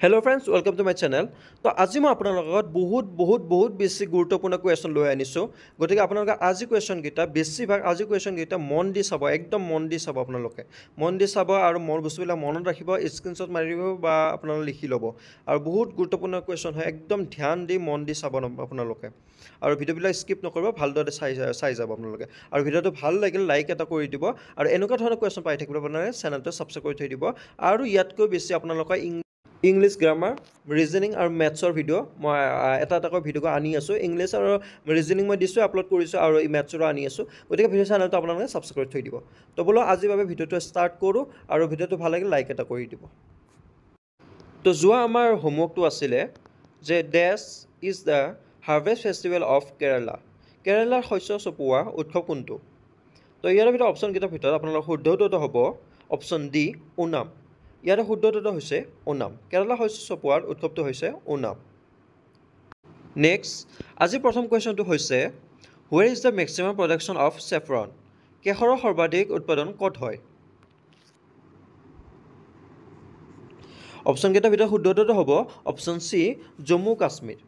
Hello friends, welcome to my channel. তো আজি মই আপোনালোকৰ লগত বহুত বেছি গুৰুত্বপূৰ্ণ কুৱেশ্যন লৈ আনিছোঁ। গতিকে আপোনালোকে আজি কুৱেশ্যন কেইটা বেছিভাগ আজি কুৱেশ্যন কেইটা মন দি চাব, একদম মন দি চাব আপোনালোকে। মন দি চাব আৰু মন বস্তুবিলাক মনত ৰাখিব, স্ক্ৰীনশ্বট মাৰিব বা আপোনালোকে লিখি ল'ব। আৰু বহুত গুৰুত্বপূৰ্ণ কুৱেশ্যন হয়, একদম ধ্যান দি মন দি চাব আপোনালোকে। আৰু ভিডিঅ'বিলাক স্কিপ নকৰিব, ভালদৰে চাই যাব আপোনালোকে। আৰু ভিডিঅ'টো ভাল লাগিল লাইক এটা কৰি দিব আৰু এনেকুৱা ধৰণৰ কুৱেশ্যন পাই থাকিবলৈ আপোনালোকে চেনেলটো ছাবস্ক্ৰাইব কৰি থৈ দিব। আৰু ইয়াতকৈ বেছি আপোনালোকে ইংলিছ গ্ৰামাৰ, ৰিজনিং আৰু মেথছৰ ভিডিঅ' মই এটাকৈ ভিডিঅ' আনি আছোঁ। ইংলিছ আৰু ৰিজনিং মই দিছোঁ, আপলোড কৰিছোঁ আৰু মেথছৰো আনি আছোঁ। গতিকে ভিডিঅ' চেনেলটো আপোনালোকে ছাবস্ক্ৰাইব কৰি থৈ দিব। তো বোলো আজিৰ বাবে ভিডিঅ'টো ষ্টাৰ্ট কৰোঁ আৰু ভিডিঅ'টো ভাল লাগিলে লাইক এটা কৰি দিব। তো যোৱা আমাৰ হোমৱৰ্কটো আছিলে যে this is the harvest festival of Kerala. কেৰালাৰ শস্য চপোৱা উৎসৱ কোনটো? তো ইয়াৰ ভিতৰত অপশ্যনকেইটাৰ ভিতৰত আপোনালোকৰ শুদ্ধ উত্তৰটো হ'ব অপশ্যন ডি ওনাম। ইয়াৰে শুদ্ধ উত্তৰটো হৈছে ওনাম। কেৰালা শস্য চপোৱাৰ উৎসৱটো হৈছে ওনাম। নেক্সট, আজিৰ প্ৰথম কুৱেশ্যনটো হৈছে where is the maximum production of saffron? কেশৰৰ সৰ্বাধিক উৎপাদন ক'ত হয়? অপশ্যনকেইটাৰ ভিতৰত শুদ্ধ উত্তৰটো হ'ব অপশ্যন চি জম্মু কাশ্মীৰ।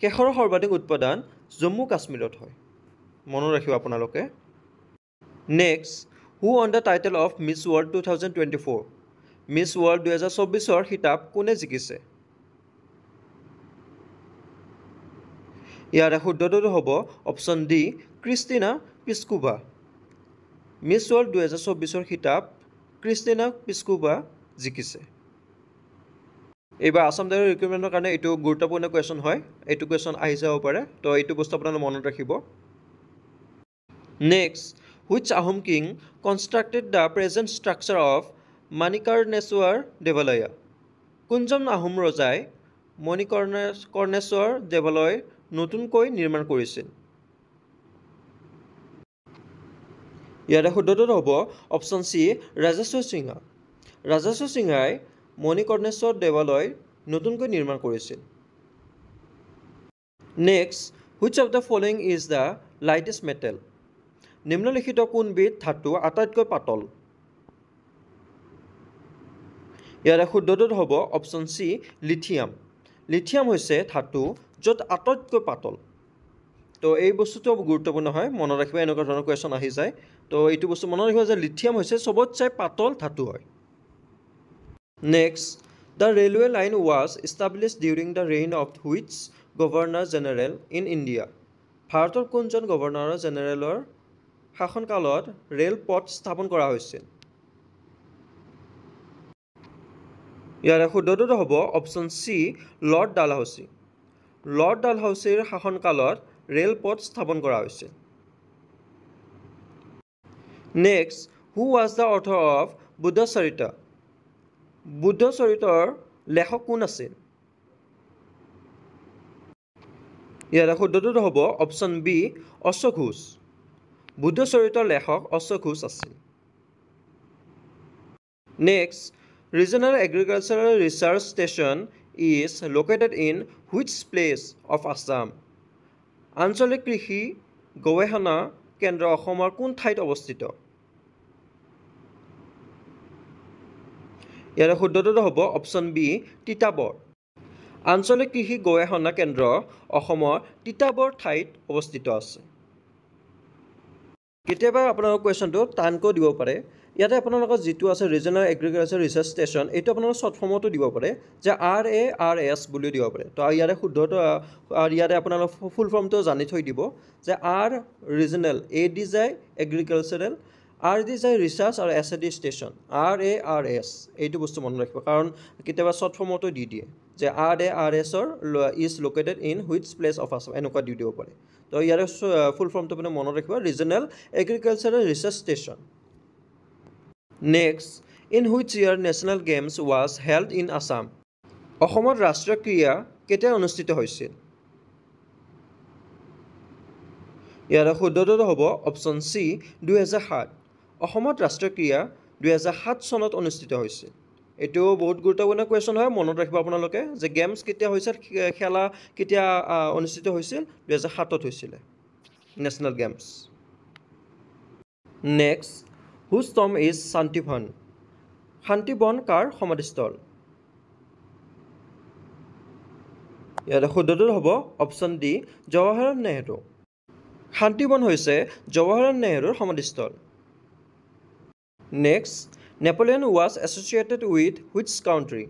কেশৰৰ সৰ্বাধিক উৎপাদন জম্মু কাশ্মীৰত হয়, মনত ৰাখিব আপোনালোকে। Next, who won the title of Miss World 2024? Miss World 2024 খিতাপ কোনে জিকিছে? ইয়াৰে শুদ্ধটো হ'ব option D Kristina Piskova. Miss World 2024 খিতাপ ক্ৰিষ্টিনা পিস্কোভা জিকিছে। এইবাৰ আছাম টাইটেল ৰিক্ৰুইটমেণ্টৰ কাৰণে এইটো গুৰুত্বপূৰ্ণ কুৱেশ্যন হয়, এইটো কুৱেশ্যন আহি যাব পাৰে, তো এইটো বস্তু আপোনালোকে মনত ৰাখিব। Next, which Ahom king constructed the present structure of Manikarneswar Devalaya? কোনজন আহোম ৰজাই মণিকৰ্ণেশ্বৰ দেৱালয় নতুনকৈ নিৰ্মাণ কৰিছিল? ইয়াৰে শুদ্ধটো হ'ব অপশ্যন চি ৰাজেশ্বৰ সিংহা। ৰাজেশ্বৰ সিংহাই মণিকৰ্ণেশ্বৰ দেৱালয় নতুনকৈ নিৰ্মাণ কৰিছিল। Next, which of the following is the lightest metal? নিম্নলিখিত কোনবিধ ধাতু আটাইতকৈ পাতল? ইয়াৰে শুদ্ধটো হ'ব অপশ্যন চি লিথিয়াম। লিথিয়াম হৈছে ধাতু য'ত আটাইতকৈ পাতল। তো এই বস্তুটো গুৰুত্বপূৰ্ণ হয়, মনত ৰাখিব, এনেকুৱা ধৰণৰ কুৱেশ্যন আহি যায়। তো এইটো বস্তু মনত ৰাখিব যে লিথিয়াম হৈছে চবতছে পাতল ধাতু হয়। Next, the railway line was establish during the reign of which governor general in India? ভাৰতৰ কোনজন গভৰ্ণৰ জেনেৰেলৰ শাসনকালত ৰেলপথ স্থাপন কৰা হৈছিল? ইয়াৰে শুদ্ধটো হ'ব option C Lord Dalhousie. Lord ডালহাউচিৰ শাসনকালত ৰেলপথ স্থাপন কৰা হৈছিল। Next, who was the author of Buddhacharita? বুদ্ধচৰিতৰ লেখক কোন আছিল? ইয়াৰে শুদ্ধটো হ'ব অপশ্যন বি অশোক ঘোষ। বুদ্ধচৰিতৰ লেখক অশোক ঘোষ আছিল। Next, regional agricultural research station is located in which place of Assam? আঞ্চলিক কৃষি গৱেষণা কেন্দ্ৰ অসমৰ কোন ঠাইত অৱস্থিত? ইয়াৰে শুদ্ধটো হ'ব অপশ্যন বি তিতাবৰ। আঞ্চলিক কৃষি গৱেষণা কেন্দ্ৰ অসমৰ তিতাবৰ ঠাইত অৱস্থিত আছে। কেতিয়াবা আপোনালোকৰ কুৱেশ্যনটো টানকৈ দিব পাৰে। ইয়াতে আপোনালোকৰ যিটো আছে ৰিজনেল এগ্ৰিকালচাৰ ৰিচাৰ্চ ষ্টেচন, এইটো আপোনালোকৰ শ্বৰ্ট ফৰ্মতো দিব পাৰে যে RARS বুলিও দিব পাৰে। তো ইয়াৰে শুদ্ধটো ইয়াতে আপোনালোকৰ ফুল ফৰ্মটো জানি থৈ দিব যে ৰিজনেল A দি যায় এগ্ৰিকালচাৰেল, R দি যায় ৰিচাৰ্চ আৰু S দি ষ্টেচন, RARS। এইটো বস্তু মনত ৰাখিব, কাৰণ কেতিয়াবা শ্বৰ্ট ফৰ্মতো দি দিয়ে যে RARSৰ is located in which place of Assam, এনেকুৱা দি দিব পাৰে। তো ইয়াৰে ফুল ফৰ্মটো মানে মনত ৰাখিব, regional agricultural research station. Next, in which year national games was held in Assam? অসমত ৰাষ্ট্ৰীয় ক্ৰীড়া কেতিয়া অনুষ্ঠিত হৈছিল? ইয়াৰে শুদ্ধটো হ'ব অপশ্যন চি 2007। অসমত ৰাষ্ট্ৰীয় ক্ৰীড়া 2007 চনত অনুষ্ঠিত হৈছিল। এইটো বহুত গুৰুত্বপূৰ্ণ কুৱেশ্যন হয়, মনত ৰাখিব আপোনালোকে যে গেমছ কেতিয়া হৈছিল, খেলা কেতিয়া অনুষ্ঠিত হৈছিল, 2007ত হৈছিলে national games. Next, whose tomb is Shantivan? Shantivan কাৰ সমাধিস্থল? ইয়াতে শুদ্ধটো হ'ব অপশ্যন ডি জৱাহৰলাল নেহৰু। শান্তিবন হৈছে জৱাহৰলাল নেহৰুৰ সমাধিস্থল। Next, Napoleon was associated with which country?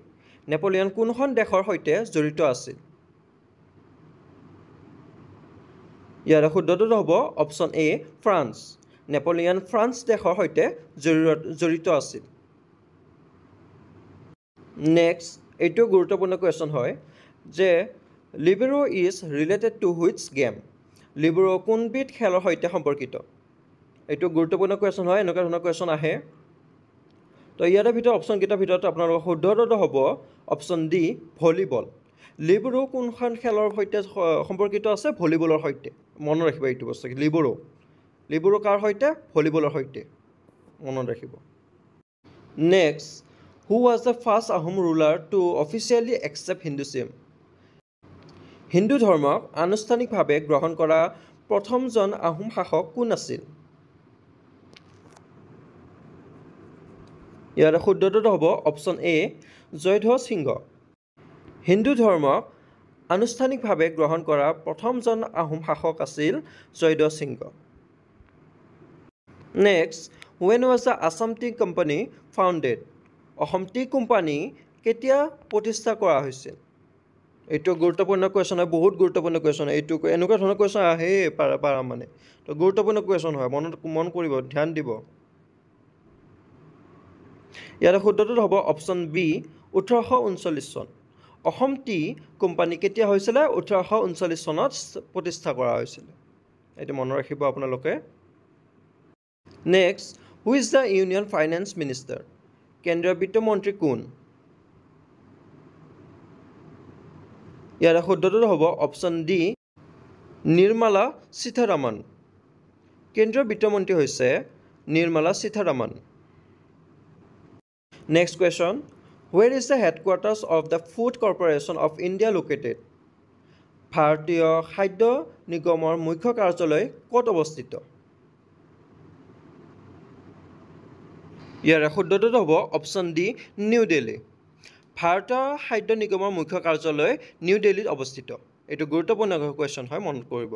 Napoleon কোনখন দেশৰ সৈতে জড়িত আছিল? ইয়াৰে শুদ্ধটো হ'ব option A France. Napoleon France দেশৰ সৈতে জড়িত আছিল। নেক্সট, এইটো গুৰুত্বপূৰ্ণ কুৱেশ্যন হয় যে libero is related to which game? Libero কোনবিধ খেলৰ সৈতে সম্পৰ্কিত? এইটো গুৰুত্বপূৰ্ণ কুৱেশ্যন হয়, এনেকুৱা ধৰণৰ কুৱেশ্যন আহে। তো ইয়াৰে ভিতৰত অপশ্যনকেইটাৰ ভিতৰত আপোনালোকৰ শুদ্ধটো হ'ব অপশ্যন ডি ভলীবল। লিবেৰো কোনখন খেলৰ সৈতে সম্পৰ্কিত আছে? ভলীবলৰ সৈতে। মনত ৰাখিব এইটো বস্তু, লিবেৰো কাৰ সৈতে? ভলীবলৰ সৈতে, মনত ৰাখিব। Next, who was the first Ahom ruler to officially accept Hinduism? হিন্দু ধৰ্মক আনুষ্ঠানিকভাৱে গ্ৰহণ কৰা প্ৰথমজন আহোম শাসক কোন আছিল? ইয়াৰে শুদ্ধটো হ'ব অপশ্যন এ জয়ধ্বজ সিংহ। হিন্দু ধৰ্মক আনুষ্ঠানিকভাৱে গ্ৰহণ কৰা প্ৰথমজন আহোম শাসক আছিল Jaydhwaj Singha. Next, when was the Assam tea company founded? Assam tea company কেতিয়া প্ৰতিষ্ঠা কৰা হৈছিল? এইটো গুৰুত্বপূৰ্ণ কুৱেশ্যন হয়, বহুত গুৰুত্বপূৰ্ণ কুৱেশ্যন হয় এইটো। এনেকুৱা ধৰণৰ কুৱেশ্যন আহেই পাৰা মানে। তো গুৰুত্বপূৰ্ণ কুৱেশ্যন হয়, মন কৰিব, ধ্যান দিব। ইয়াৰে শুদ্ধটো হ'ব অপশ্যন বি 1839 চন। অসম টি কোম্পানী কেতিয়া হৈছিলে? 1839 চনত প্ৰতিষ্ঠা কৰা হৈছিলে। এইটো মনত ৰাখিব আপোনালোকে। Next, who is the union finance minister? কেন্দ্ৰীয় বিত্তমন্ত্ৰী কোন? ইয়াৰে শুদ্ধটো হ'ব অপশ্যন ডি নিৰ্মলা সীতাৰামন। কেন্দ্ৰীয় বিত্তমন্ত্ৰী হৈছে Nirmala Sitharaman. Next question, where is the headquarters of the food corporation of India located? ভাৰতীয় খাদ্য নিগমৰ মুখ্য কাৰ্যালয় ক'ত অৱস্থিত? ইয়াৰে শুদ্ধটো হ'ব অপশ্যন ডি নিউ দিল্লী। ভাৰতীয় খাদ্য নিগমৰ মুখ্য কাৰ্যালয় নিউ দিল্লীত অৱস্থিত। এইটো গুৰুত্বপূৰ্ণ কুৱেশ্যন হয়, মনত কৰিব।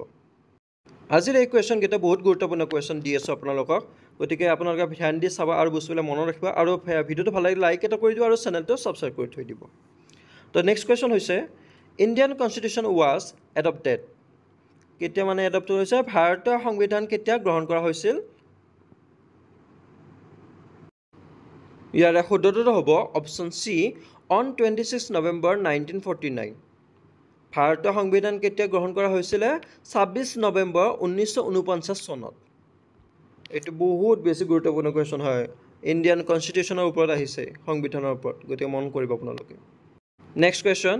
আজিৰ এই কুৱেশ্যনকেইটা বহুত গুৰুত্বপূৰ্ণ কুৱেশ্যন দি আছোঁ আপোনালোকক, গতিকে আপোনালোকে ধ্যান দি চাব আৰু বস্তুবিলাক মনত ৰাখিব। আৰু ভিডিঅ'টো ভাল লাগিলে লাইক এটা কৰি দিব আৰু চেনেলটো ছাবস্ক্ৰাইব কৰি থৈ দিব। তো নেক্সট কুৱেশ্যন হৈছে ইণ্ডিয়ান কনষ্টিটিউশ্যন ৱাজ এডপ্টেড? কেতিয়া মানে এডপ্ট হৈছে? ভাৰতীয় সংবিধান কেতিয়া গ্ৰহণ কৰা হৈছিল? ইয়াৰে শুদ্ধটো হ'ব অপশ্যন চি অন 26 নৱেম্বৰ 1949। ভাৰতীয় সংবিধান কেতিয়া গ্ৰহণ কৰা হৈছিলে? 26 নৱেম্বৰ 1949 চনত। এইটো বহুত বেছি গুৰুত্বপূৰ্ণ কুৱেশ্যন হয়, ইণ্ডিয়ান কনষ্টিটিউশ্যনৰ ওপৰত আহিছে, সংবিধানৰ ওপৰত, গতিকে মন কৰিব আপোনালোকে। নেক্সট কুৱেশ্যন,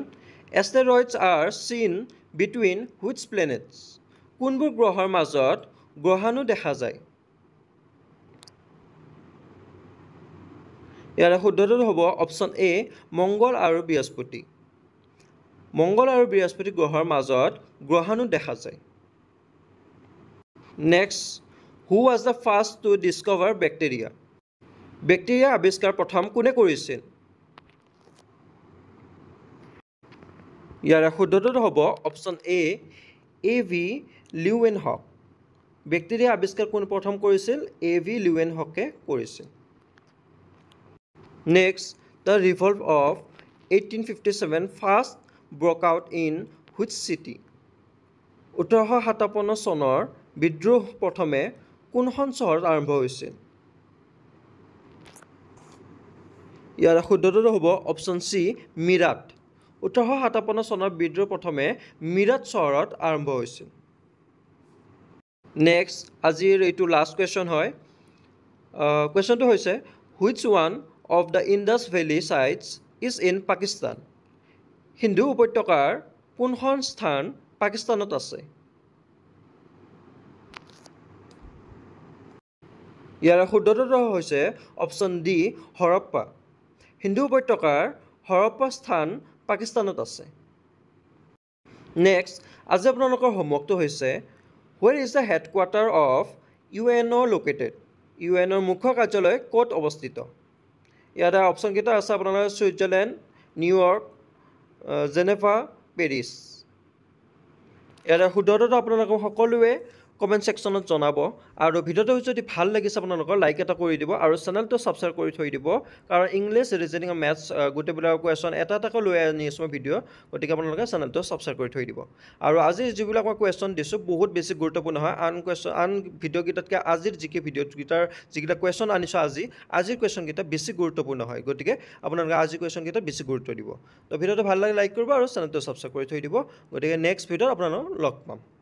এষ্টেৰইডছ আৰ চিন বিটুইন হুইচ প্লেনেটছ? কোনবোৰ গ্ৰহৰ মাজত গ্ৰহাণু দেখা যায়? ইয়াৰে শুদ্ধটো হ'ব অপশ্যন এ মংগল আৰু বৃহস্পতি। মংগল আৰু বৃহস্পতি গ্ৰহৰ মাজত গ্ৰহাণু দেখা যায়। Next, who was the first to discover bacteria? Bacteria আৱিষ্কাৰ প্ৰথম কোনে কৰিছিল? ইয়াৰে শুদ্ধটো হ'ব অপশ্যন এ ভি লিউৱেনহক। বেক্টেৰিয়া আৱিষ্কাৰ কোন প্ৰথম কৰিছিল? এ ভি লিউৱেনহকে কৰিছিল। Next, the revolt of 1857 first broke out in which city? 1857 চনৰ বিদ্ৰোহ প্ৰথমে কোনখন চহৰত আৰম্ভ হৈছিল? ইয়াৰ শুদ্ধটো হ'ব অপশ্যন চি মিৰাট। 1857 চনৰ বিদ্ৰোহ প্ৰথমে মিৰাট চহৰত আৰম্ভ হৈছিল। নেক্সট, আজিৰ এইটো লাষ্ট কুৱেশ্যন হয়। কুৱেশ্যনটো হৈছে which one of the Indus valley sites is in Pakistan? Sindhu উপত্যকাৰ কোনখন স্থান পাকিস্তানত আছে? ইয়াৰ শুদ্ধটো হৈছে অপশ্যন ডি হৰপ্পা। সিন্ধু উপত্যকাৰ হৰপ্পা স্থান পাকিস্তানত আছে। নেক্সট, আজি আপোনালোকৰ হোমৱৰ্কটো হৈছে ৱেৰ is the headquarter of UN located? UN মুখ্য কাৰ্যালয় ক'ত অৱস্থিত? ইয়াতে অপশ্যনকেইটা আছে আপোনালোকৰ ছুইজাৰলেণ্ড, নিউয়ৰ্ক, জেনেভা, পেৰিছ ইয়াৰ শুদ্ধটো আপোনালোকক সকলোৱে কমেণ্ট ছেকশ্যনত জনাব আৰু ভিডিঅ'টো যদি ভাল লাগিছে আপোনালোকৰ লাইক এটা কৰি দিব আৰু চেনেলটো ছাবস্ক্ৰাইব কৰি থৈ দিব কাৰণ ইংলিছ ৰিজনিং আৰু মেথছ গোটেইবিলাক কুৱেশ্যন এটা এটাকৈ লৈ আনি আছোঁ ভিডিঅ' গতিকে আপোনালোকে চেনেলটো ছাবস্ক্ৰাইব কৰি থৈ দিব আৰু আজি যিবিলাক মই কুৱেশ্যন দিছোঁ বহুত বেছি গুৰুত্বপূৰ্ণ হয় আন ভিডিঅ'কেইটাতকৈ আজিৰ ভিডিঅ'কেইটাৰ যিকেইটা কুৱেশ্যন আনিছোঁ আজিৰ কুৱেশ্যনকেইটা বেছি গুৰুত্বপূৰ্ণ হয় গতিকে আপোনালোকে আজিৰ কুৱেশ্যনকেইটা বেছি গুৰুত্ব দিব তো ভিডিঅ'টো ভাল লাগে লাইক কৰিব আৰু চেনেলটো ছাবস্ক্ৰাইব কৰি থৈ দিব গতিকে নেক্সট ভিডিঅ'ত আপোনালোকক লগ পাম